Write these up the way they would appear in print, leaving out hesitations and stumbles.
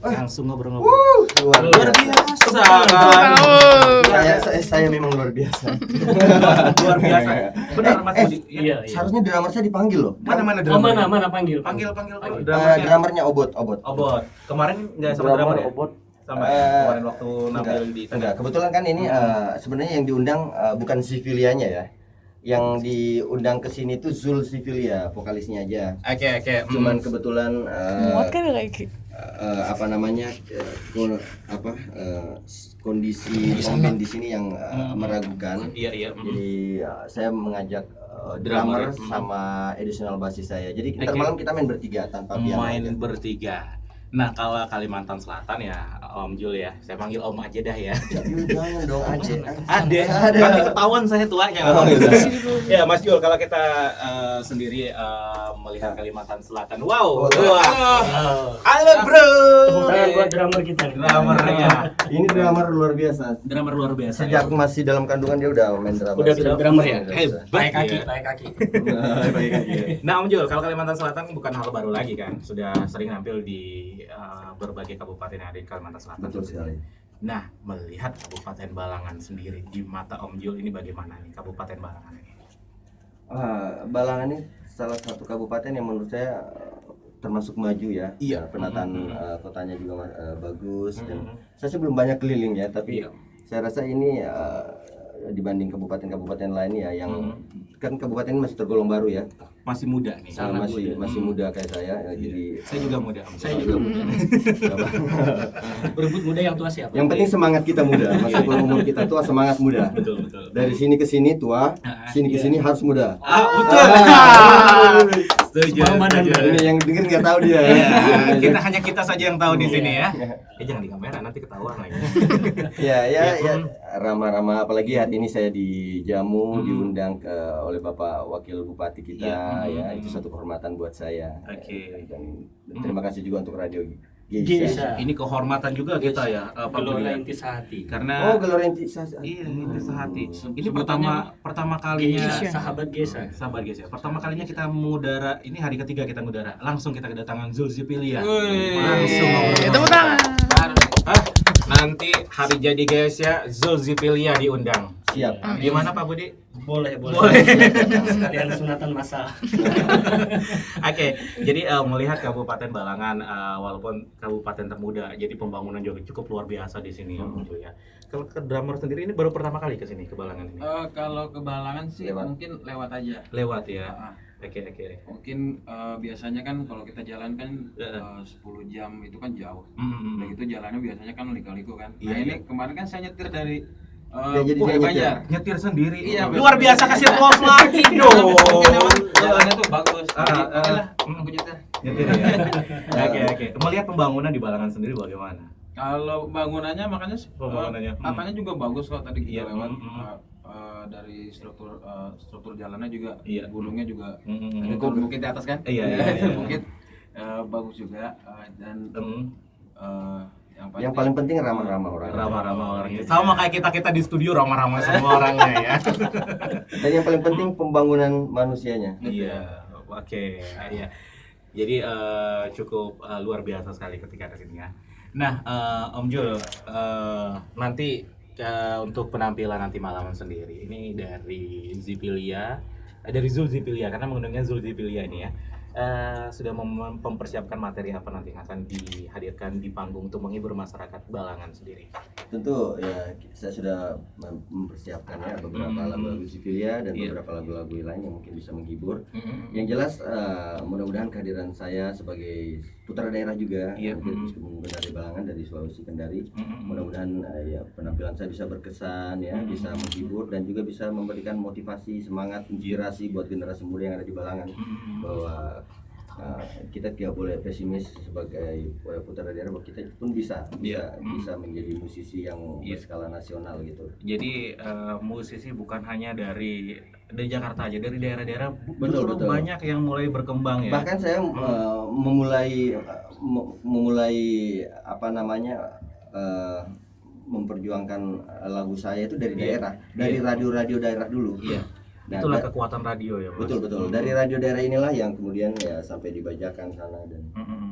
Langsung ngobrol-ngobrol. Luar biasa. Saya memang luar biasa. Luar biasa. Benar Mas Budi. Iya. Seharusnya drummer saya dipanggil loh. Mana Mana panggil. Panggil. Drummernya Obot. Kemarin enggak sama drummer ya? Obot. Sama kemarin waktu nampil di enggak. Kebetulan kan ini sebenarnya yang diundang bukan Sivilianya ya. Yang diundang ke sini tuh Zul Sivilia, vokalisnya aja. Oke. Cuman kebetulan Muat kan kayak kondisi pemain di sini yang meragukan. Iya. Jadi saya mengajak drummer sama additional bassist saya. Jadi ntar malam kita main bertiga tanpa piano. Main bertiga. Nah, kalau Kalimantan Selatan ya Om Jul ya. Saya panggil Om aja dah ya. Jangan dong Ade. Nanti ketahuan saya tuanya. Ya Mas Jul, kalau kita sendiri melihat Kalimantan Selatan. Wow. Halo bro. Tepuk tangan buat drummer kita. Drummernya. Ini drummer luar biasa. Drummer luar biasa. Sejak masih dalam kandungan dia udah main drummer. Udah bisa drummer ya? Hebat. Naik kaki. Baik kaki. Nah Om Jul, kalau Kalimantan Selatan bukan hal baru lagi kan. Sudah sering nampil di berbagai kabupaten yang ada di Kalimantan Selatan. Betul sekali. Nah, melihat Kabupaten Balangan sendiri di mata Om Jul ini bagaimana nih Kabupaten Balangan ini? Balangan ini salah satu kabupaten yang menurut saya termasuk maju ya. Iya. Penataan kotanya juga bagus dan saya sih belum banyak keliling ya, tapi saya rasa ini dibanding kabupaten-kabupaten lain ya yang kan kabupaten ini masih tergolong baru ya. Masih muda nih. Masih muda kayak saya. Jadi saya juga muda. Saya juga muda. Berebut muda yang tua siapa? yang penting semangat kita muda. Meskipun umur kita tua, semangat muda. Betul. Dari sini ke sini tua, sini ke sini harus muda. Betul. Setuju. Ini yang denger nggak tahu dia. Kita hanya kita saja yang tahu di sini ya. Jangan di kamera nanti ketahuan lagi. Ya, ramah-ramah, apalagi hari ini saya dijamu, diundang oleh Bapak Wakil Bupati kita, ya itu satu kehormatan buat saya. Oke. Dan terima kasih juga untuk Radio Geisha. Ini kehormatan juga kita ya, Pak Gelora Budi. Intisahati. Karena Gelora Intisahati. iya, Intisahati. Ini Sebutannya pertama kalinya Sahabat Geisha. Sahabat guys ya. Pertama kalinya kita mengudara, ini hari ketiga kita mengudara. Langsung kita kedatangan Zulzipilia. Langsung tepuk tangan. Nanti hari jadi guys ya, Zulzipilia diundang. Siap. Gimana Pak Budi? Boleh. Sekalian sunatan masal. Oke, jadi melihat Kabupaten Balangan walaupun kabupaten termuda, jadi pembangunan juga cukup luar biasa di sini ya. Kalau ke drummer sendiri ini baru pertama kali ke sini ke Balangan ini. Kalau ke Balangan sih mungkin lewat aja. Lewat ya. Oke. Mungkin biasanya kan kalau kita jalan kan 10 jam itu kan jauh. Nah itu jalannya biasanya kan liku-liku kan. Nah ini kemarin kan saya nyetir dari jadi Bukit saya Banjar. Nyetir sendiri. Iya, luar biasa, kasih applause lagi dong. Mungkin memang jalannya tuh bagus. Jadi oke lah, aku nyetir. Nyetir ya. Oke. Melihat pembangunan di Balangan sendiri bagaimana? Kalau bangunannya makanya apanya juga bagus kok tadi kita lewat. Dari struktur jalannya juga, gunungnya juga, itu bukit di atas kan? Iya. Bukit bagus juga dan yang paling penting ramah-ramah orang. Ramah-ramah orangnya. Sama kayak kita di studio ramah-ramah semua orangnya ya. Dan yang paling penting pembangunan manusianya. Iya. Oke. Iya. Jadi cukup luar biasa sekali ketika ke sini ya. Nah, Om Jul, nanti untuk penampilan nanti malam sendiri ini dari Zipilia, dari Zulzipilia karena mengundangnya Zulzipilia ini ya. Sudah mempersiapkan materi apa nanti yang akan dihadirkan di panggung untuk menghibur masyarakat Balangan sendiri? Tentu ya saya sudah mempersiapkan ya beberapa lagu-lagu Zipilia dan beberapa lagu-lagu lain yang mungkin bisa menghibur. Yang jelas mudah-mudahan kehadiran saya sebagai putra daerah juga, meskipun dari Balangan, dari Sulawesi Kendari, mudah-mudahan ya penampilan saya bisa berkesan ya, bisa menghibur dan juga bisa memberikan motivasi, semangat, inspirasi buat generasi muda yang ada di Balangan bahwa kita tidak boleh pesimis sebagai putra daerah, bahwa kita pun bisa menjadi musisi yang berskala nasional gitu. Jadi musisi bukan hanya dari Jakarta aja, dari daerah-daerah betul. banyak yang mulai berkembang ya. Bahkan saya memulai memperjuangkan lagu saya itu dari daerah, dari radio-radio daerah dulu. Nah, itulah kekuatan radio ya, Mas. Betul. Dari radio daerah inilah yang kemudian ya sampai dibajakan sana dan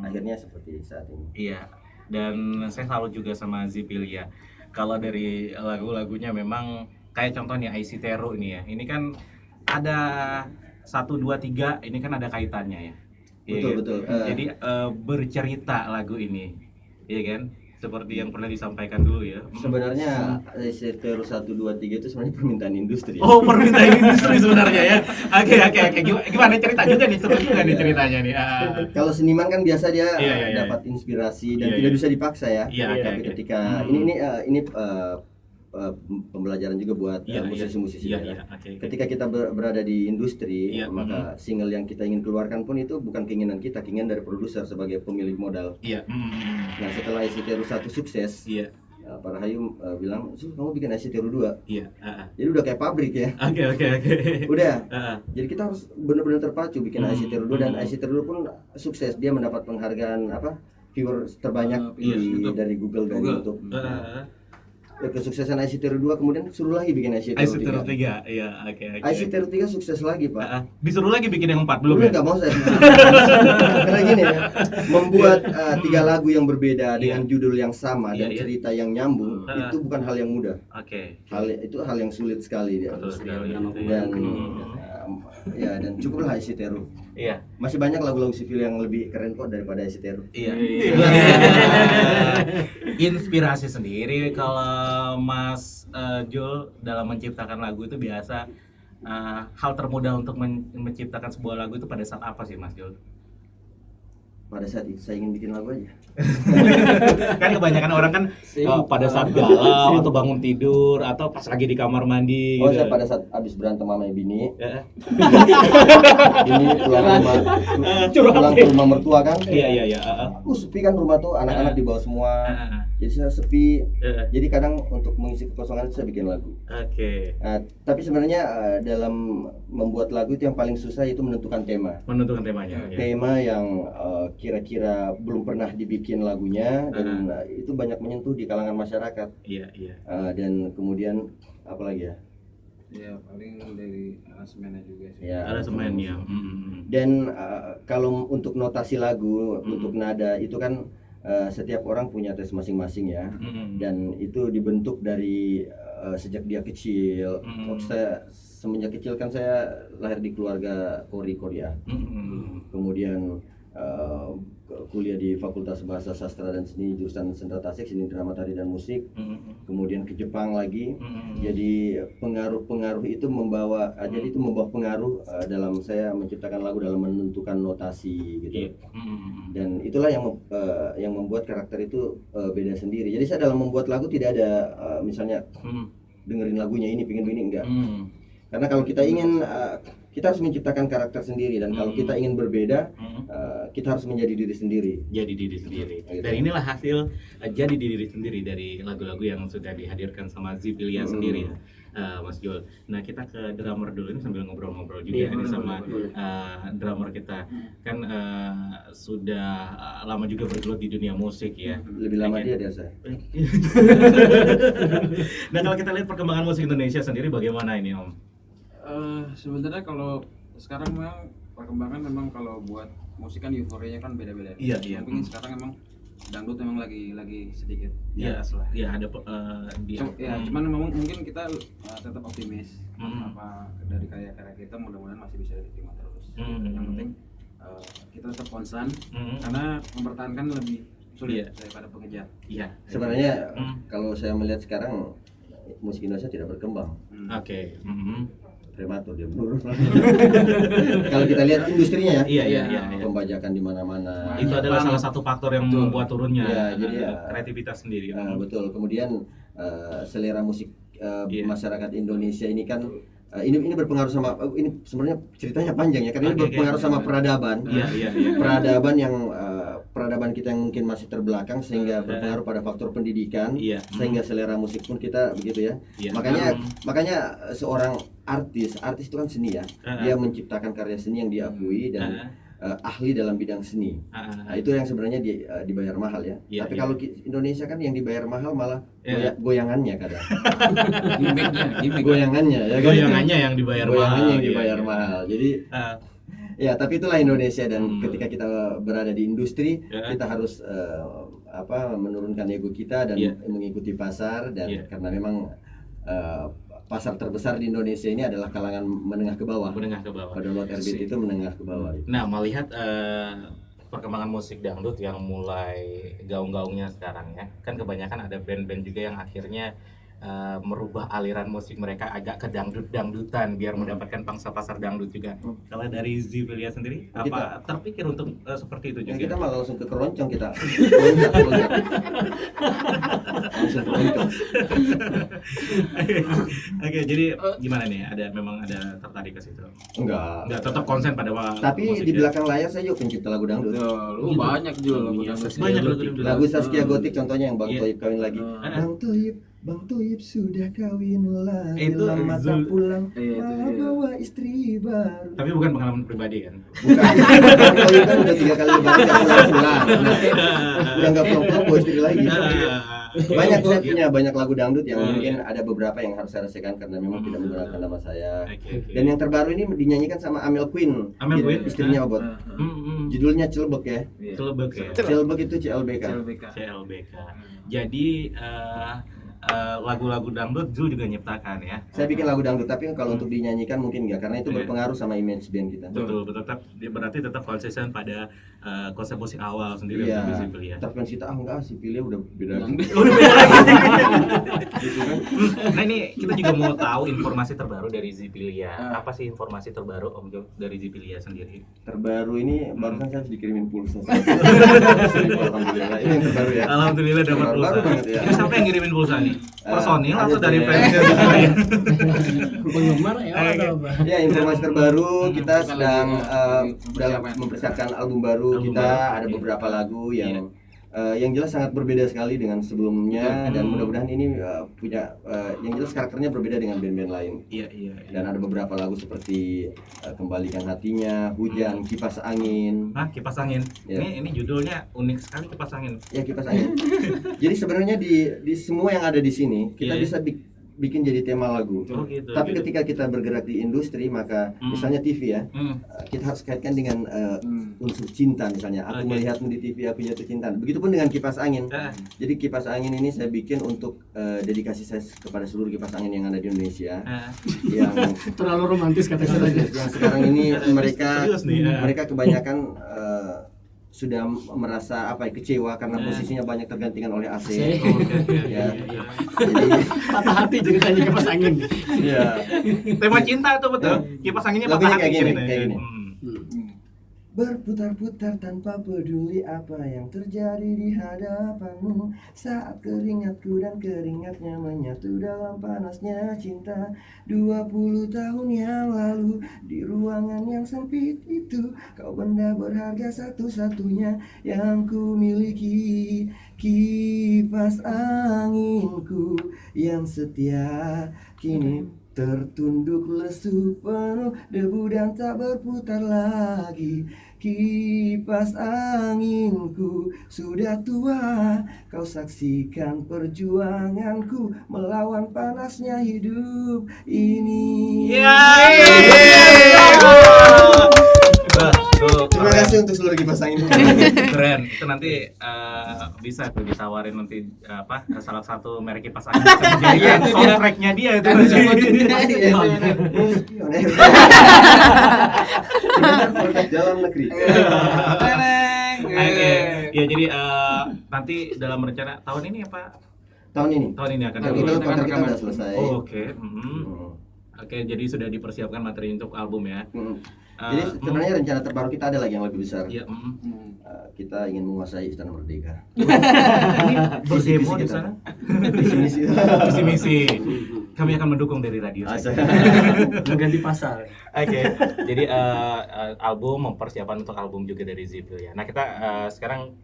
akhirnya seperti saat ini. Iya. Dan saya salut juga sama Zipilia. Kalau dari lagu-lagunya memang kayak contohnya IC Teru ini ya. Ini kan ada 1 2 3 ini kan ada kaitannya ya. Betul, Iya, betul. Jadi bercerita lagu ini. Iya kan? Seperti yang pernah disampaikan dulu ya. Sebenarnya IC-Teru 1 2 3 itu sebenarnya permintaan industri. Oh, permintaan industri sebenarnya ya. Oke. Gimana cerita juga nih, seru juga nih ceritanya nih. Kalau seniman kan biasa dia Iya. dapat inspirasi dan Iya, tidak iya. bisa dipaksa ya. Iya, Tapi oke. ketika ini pembelajaran juga buat Iya, musisi-musisi iya, daerah. oke. Ketika kita berada di industri, Iya, maka single yang kita ingin keluarkan pun itu bukan keinginan kita, keinginan dari produser sebagai pemilik modal. Iya. Nah, setelah IC-Teru 1 sukses, Iya. Pak Rahayu bilang, kamu bikin IC-Teru 2. Iya. Jadi udah kayak pabrik ya. Oke. Udah. Jadi kita harus benar-benar terpacu bikin IC-Teru 2 dan IC-Teru 2 pun sukses. Dia mendapat penghargaan viewer terbanyak dari Google dan YouTube. Kesuksesan IC-Teru 2 kemudian suruh lagi bikin IC-Teru 3. Iya, oke. IC-Teru 3 sukses lagi, Pak. Disuruh lagi bikin yang 4 belum Dulu ya? nggak mau saya. Karena gini ya, membuat 3 lagu yang berbeda dengan judul yang sama dan Iya. cerita yang nyambung itu bukan hal yang mudah. Oke. Itu hal yang sulit sekali dia. Betul sekali. Dan dan cukuplah IC-Teru. Iya. Masih banyak lagu-lagu sivil yang lebih keren kok daripada IC-Teru. Iya. Inspirasi sendiri kalau Mas Jul dalam menciptakan lagu itu biasa hal termudah untuk menciptakan sebuah lagu itu pada saat apa sih Mas Jul? Pada saat itu saya ingin bikin lagu aja. Kan kebanyakan orang kan pada saat galau atau bangun tidur atau pas lagi di kamar mandi Oh, gitu. saya pada saat habis berantem sama bini, Ya. ini pulang ke rumah mertua kan. Iya. Sepi kan rumah tuh, anak-anak dibawa semua. Jadi saya sepi. Jadi kadang untuk mengisi kekosongan saya bikin lagu. Oke. Tapi sebenarnya dalam membuat lagu itu yang paling susah itu menentukan tema. Menentukan temanya. Ya. Tema yang kira-kira belum pernah dibikin lagunya dan itu banyak menyentuh di kalangan masyarakat. Iya. Dan kemudian apa lagi ya? Ya paling dari aransemennya juga sih. Ya, Ada semennya. Dan kalau untuk notasi lagu, untuk nada itu kan setiap orang punya tes masing-masing ya. Dan itu dibentuk dari sejak dia kecil. Saya semenjak kecil kan saya lahir di keluarga Korea. Kemudian kuliah di Fakultas Bahasa Sastra dan Seni jurusan Sendra Tasik, Seni Drama Tari dan Musik. Kemudian ke Jepang lagi. Jadi pengaruh itu membawa pengaruh dalam saya menciptakan lagu, dalam menentukan notasi gitu. Dan itulah yang membuat karakter itu beda sendiri. Jadi saya dalam membuat lagu tidak ada misalnya dengerin lagunya ini pengen begini, enggak. Karena kalau kita ingin kita harus menciptakan karakter sendiri, dan kalau kita ingin berbeda kita harus menjadi diri sendiri. Jadi diri sendiri. Dan inilah hasil jadi diri sendiri dari lagu-lagu yang sudah dihadirkan sama Zipilia sendiri ya, Mas Jul. Nah, kita ke drummer dulu ini sambil ngobrol-ngobrol juga ini sama drummer kita. Kan sudah lama juga bergelut di dunia musik ya. Lebih lama dia dari saya. Nah, kalau kita lihat perkembangan musik Indonesia sendiri bagaimana ini, Om? Sebenarnya kalau sekarang memang perkembangan memang kalau buat musik kan euforianya kan beda-beda. Iya. Mungkin sekarang emang dangdut memang lagi sedikit. Iya, ada cuman memang mungkin kita tetap optimis apa dari karya-karya kita mudah-mudahan masih bisa diterima terus. Yang penting kita tetap konstan karena mempertahankan lebih sulit daripada pengejar. Iya. Sebenarnya kalau saya melihat sekarang musik Indonesia tidak berkembang. Oke. Prematur dia menurun. Kalau kita lihat industrinya ya, iya. pembajakan di mana-mana. Itu adalah salah satu faktor yang membuat turunnya jadi kreativitas sendiri. Betul. Kemudian selera musik masyarakat Indonesia ini kan ini berpengaruh sama ini sebenarnya ceritanya panjang ya, karena ini berpengaruh sama peradaban. Iya. Peradaban yang peradaban kita yang mungkin masih terbelakang sehingga berpengaruh pada faktor pendidikan, sehingga selera musik pun kita begitu ya. Makanya seorang artis itu kan seni ya. Dia menciptakan karya seni yang diakui dan ahli dalam bidang seni. Itu yang sebenarnya dibayar mahal ya. Tapi kalau Indonesia kan yang dibayar mahal malah goyangannya kadang. Gimmicknya. Goyangannya ya. Goyangannya yang dibayar mahal. Goyangannya yang dibayar mahal. Jadi Ya, tapi itulah Indonesia dan ketika kita berada di industri, kita harus menurunkan ego kita dan mengikuti pasar dan karena memang pasar terbesar di Indonesia ini adalah kalangan menengah ke bawah. Menengah ke bawah. Pada download RBT itu menengah ke bawah. Nah, melihat perkembangan musik dangdut yang mulai gaung-gaungnya sekarang ya, kan kebanyakan ada band-band juga yang akhirnya merubah aliran musik mereka agak ke dangdutan biar mendapatkan pangsa pasar dangdut juga. Kalau dari Zipilia sendiri, apa terpikir untuk seperti itu juga? Kita malah langsung ke keroncong kita. Loncat. Langsung keroncong. Oke, jadi gimana nih? Memang ada tertarik ke situ? Enggak, tetap konsen pada tapi di belakang layar saya juga pencipta lagu dangdut. Lu banyak juga banyak lagu Lagu Saskia Gotik contohnya yang Bang Toib kawin lagi. Bang Toib sudah kawin lagi, lama tak pulang, malah bawa istri baru. Tapi bukan pengalaman pribadi kan? Bukan. Bang Toib kan udah 3 kali lebaran gak pulang. Udah gak pulang bawa istri lagi. Banyak, saya punya banyak lagu dangdut yang mungkin ada beberapa yang harus saya rasakan karena memang tidak menggunakan nama saya. Dan yang terbaru ini dinyanyikan sama Amel Queen, istrinya Obot. Judulnya Celebek ya. Celebek ya. Celebek itu CLBK. Jadi lagu-lagu dangdut Zul juga nyiptakan ya. Saya bikin lagu dangdut tapi kalau untuk dinyanyikan mungkin enggak karena itu berpengaruh sama image band kita. Betul, berarti tetap konsisten pada konsep musik awal sendiri untuk Zipilia. Tapi kan kita enggak, Zipilia udah beda lagi. Nah, ini kita juga mau tahu informasi terbaru dari Zipilia. Apa sih informasi terbaru Om Jo dari Zipilia sendiri? Terbaru ini barusan saya dikirimin pulsa. Alhamdulillah, ini yang terbaru ya. Alhamdulillah dapat pulsa. Ya. Ini siapa yang ngirimin pulsa nih? Personil atau dari ya. fans? Penggemar ya atau apa? Ya, informasi terbaru kita sedang dalam mempersiapkan album baru. Kita ada beberapa lagu yang jelas sangat berbeda sekali dengan sebelumnya dan mudah-mudahan ini punya yang jelas karakternya berbeda dengan band-band lain. Iya. Dan ada beberapa lagu seperti Kembalikan Hatinya, Hujan, Kipas Angin. Nah, Kipas Angin. Ya. Ini judulnya unik sekali, Kipas Angin. Ya, Kipas Angin. Jadi sebenarnya di semua yang ada di sini kita bisa bikin jadi tema lagu. Gitu, Tapi ketika kita bergerak di industri maka misalnya TV ya, kita harus kaitkan dengan unsur cinta misalnya. Aku melihatmu di TV, aku jatuh cinta. Begitupun dengan Kipas Angin. Jadi Kipas Angin ini saya bikin untuk dedikasi saya kepada seluruh kipas angin yang ada di Indonesia. Yang terlalu romantis kata katanya. Yang sekarang ini mereka kebanyakan sudah merasa kecewa karena posisinya banyak tergantikan oleh AC. Ya. Jadi patah hati ceritanya kipas angin. Iya. Tema cinta tuh betul. Kipas anginnya patah hati kayak gini. Berputar-putar tanpa peduli apa yang terjadi di hadapanmu. Saat keringatku dan keringatnya menyatu dalam panasnya cinta. 20 tahun yang lalu di ruangan yang sempit itu, kau benda berharga satu-satunya yang ku miliki. Kipas anginku yang setia kini tertunduk lesu penuh debu dan tak berputar lagi. Kipas anginku sudah tua, kau saksikan perjuanganku melawan panasnya hidup ini. Terima kasih untuk seluruh kipas angin. Keren. Itu nanti bisa tuh ditawarin nanti salah satu merek kipas angin jadi soundtracknya dia itu. Produk dalam negeri. Oke. Ya jadi nanti dalam rencana tahun ini apa? Tahun ini akan kontrak kita sudah selesai. Oke. Oke, jadi sudah dipersiapkan materi untuk album ya. Jadi sebenarnya rencana terbaru kita ada lagi yang lebih besar. Iya. Kita ingin menguasai Istana Merdeka. Berdemo di sana? Visi misi. Kami akan mendukung dari radio saja. Mengganti pasar. Oke. Jadi album mempersiapkan untuk album juga dari Zipilia. Nah, kita sekarang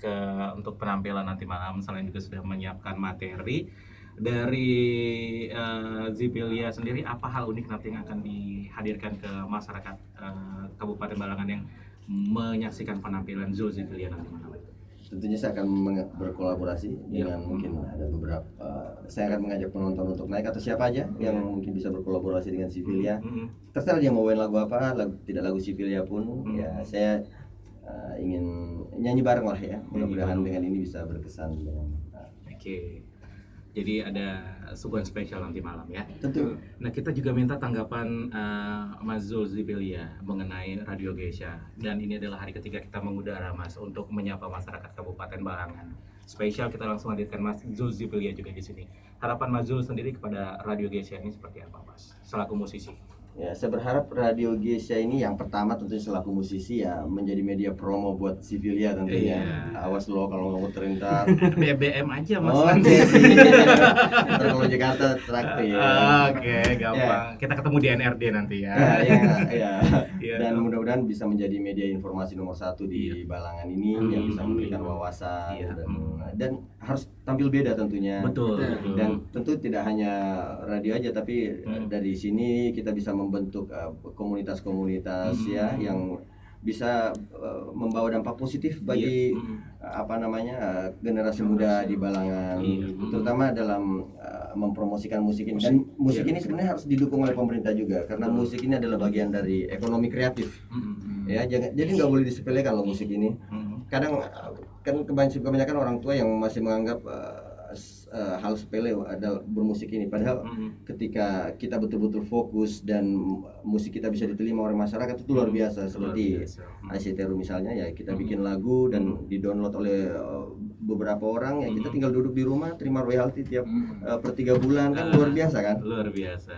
untuk penampilan nanti malam selain juga sudah menyiapkan materi dari Zipilia sendiri, apa hal unik nanti yang akan dihadirkan ke masyarakat Kabupaten Balangan yang menyaksikan penampilan Zul Zipilia nanti malam? tentunya saya akan berkolaborasi dengan mungkin ada beberapa, saya akan mengajak penonton untuk naik atau siapa aja yang mungkin bisa berkolaborasi dengan Sivilia. Terserah dia mau main lagu apa, tidak lagu Sivilia pun, ya saya ingin nyanyi bareng lah ya. Mudah-mudahan dengan ini bisa berkesan dengan. Oke. Jadi ada suguhan spesial nanti malam ya. Tentu. Nah, kita juga minta tanggapan Mas Zulkiflia mengenai Radio Geisha, dan ini adalah hari ketiga kita mengudara Mas untuk menyapa masyarakat Kabupaten Balangan. Spesial kita langsung hadirkan Mas Zulkiflia juga di sini. Harapan Mas Zul sendiri kepada Radio Geisha ini seperti apa, Mas? Selaku musisi. Ya, saya berharap Radio Geisha ini yang pertama tentunya selaku musisi ya menjadi media promo buat Sivilia tentunya. Iya. Awas loh kalau nggak terintar. BBM aja Mas. Oke sih. Ntar kalau Jakarta traktir. Oke, gampang. Kita ketemu di NRD nanti ya. Ya. Iya. Dan mudah-mudahan bisa menjadi media informasi nomor 1 di Balangan ini yang bisa memberikan wawasan dan harus tampil beda tentunya. Betul. Dan tentu tidak hanya radio aja, tapi dari sini kita bisa membentuk komunitas-komunitas ya yang bisa membawa dampak positif bagi generasi muda di Balangan, terutama dalam mempromosikan musik ini. Dan musik ini sebenarnya harus didukung oleh pemerintah juga, karena musik ini adalah bagian dari ekonomi kreatif. Ya, jadi nggak boleh disepelekan loh musik ini. Kadang kan kebanyakan orang tua yang masih menganggap hal sepele adalah bermusik ini, padahal ketika kita betul-betul fokus dan musik kita bisa diterima oleh masyarakat itu luar biasa. Seperti ICTRU misalnya ya, kita bikin lagu dan di-download oleh beberapa orang ya, kita tinggal duduk di rumah terima royalti tiap per 3 bulan kan luar biasa kan. Luar biasa.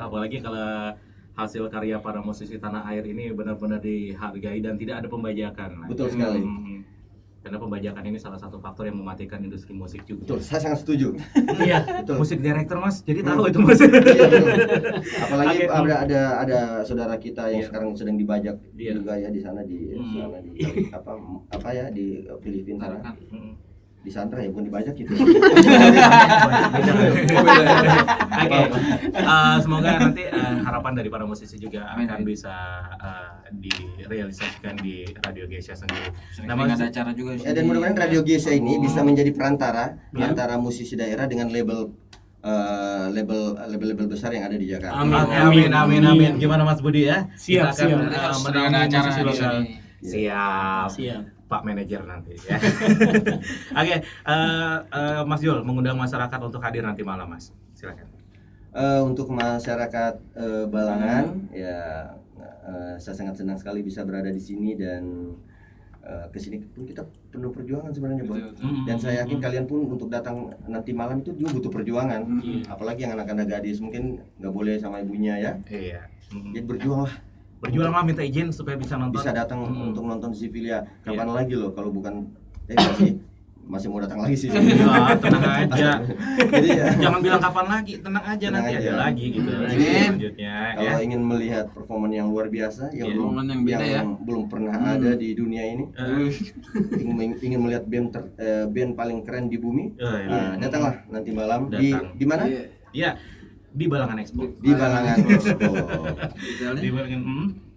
Apalagi kalau hasil karya para musisi tanah air ini benar-benar dihargai dan tidak ada pembajakan. Betul sekali. Karena pembajakan ini salah satu faktor yang mematikan industri musik juga. Betul, saya sangat setuju. Iya, betul. Musik director Mas, jadi tahu itu Mas. Iya, betul. Apalagi ada saudara kita yang sekarang sedang dibajak juga ya di sana di Filipina sana. Di Sandra ya, bukan dibajak gitu. Oke. Semoga nanti harapan dari para musisi juga akan bisa direalisasikan di Radio Geisha sendiri. Ada acara juga. Dan mudah-mudahan Radio Geisha ini bisa menjadi perantara antara musisi daerah dengan label besar yang ada di Jakarta. Amin. Gimana Mas Budi ya? Siap. Ada acara di lokal. Siap. Pak manajer nanti ya. Oke, Mas Jul mengundang masyarakat untuk hadir nanti malam Mas. Silakan. Untuk masyarakat Balangan ya, saya sangat senang sekali bisa berada di sini dan kesini pun kita penuh perjuangan sebenarnya Bang. Dan saya yakin kalian pun untuk datang nanti malam itu juga butuh perjuangan. Apalagi yang anak-anak gadis mungkin nggak boleh sama ibunya ya. Iya. Jadi berjuanglah. Berjuanglah, minta izin supaya bisa nonton. Bisa datang untuk nonton Sivilia. Kapan lagi loh kalau bukan masih mau datang lagi sih. Ya, tenang aja. Jadi ya, jangan bilang kapan lagi, tenang aja nanti aja. Ada lagi gitu. Selanjutnya kalau ingin melihat performan yang luar biasa yang belum pernah ada di dunia ini, ingin melihat band paling keren di bumi, datanglah nanti malam di mana? Iya. Di Balangan Expo. Di Balangan Expo. Di Balangan,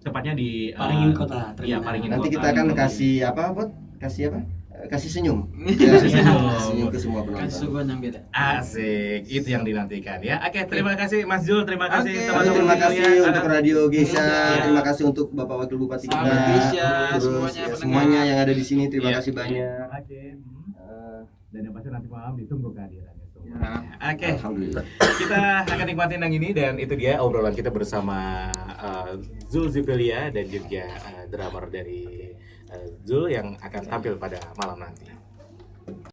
tepatnya di Paringin Kota. Iya, Paringin Kota. Nanti kita akan kasih apa, Bot? Kasih apa? Kasih senyum. Senyum ke semua penonton. Kasih suguhan yang beda. Asik, itu yang dinantikan ya. Oke, terima kasih Mas Jul, terima kasih teman-teman. Terima kasih untuk Radio Geisha, terima kasih untuk Bapak Wakil Bupati kita, semuanya yang ada di sini. Terima kasih banyak. Oke. Dan yang pasti nanti malam ditunggu kehadirannya. Oke, kita akan nikmatin yang ini dan itu dia obrolan kita bersama Zulkiflia dan juga drummer dari Zul yang akan tampil pada malam nanti.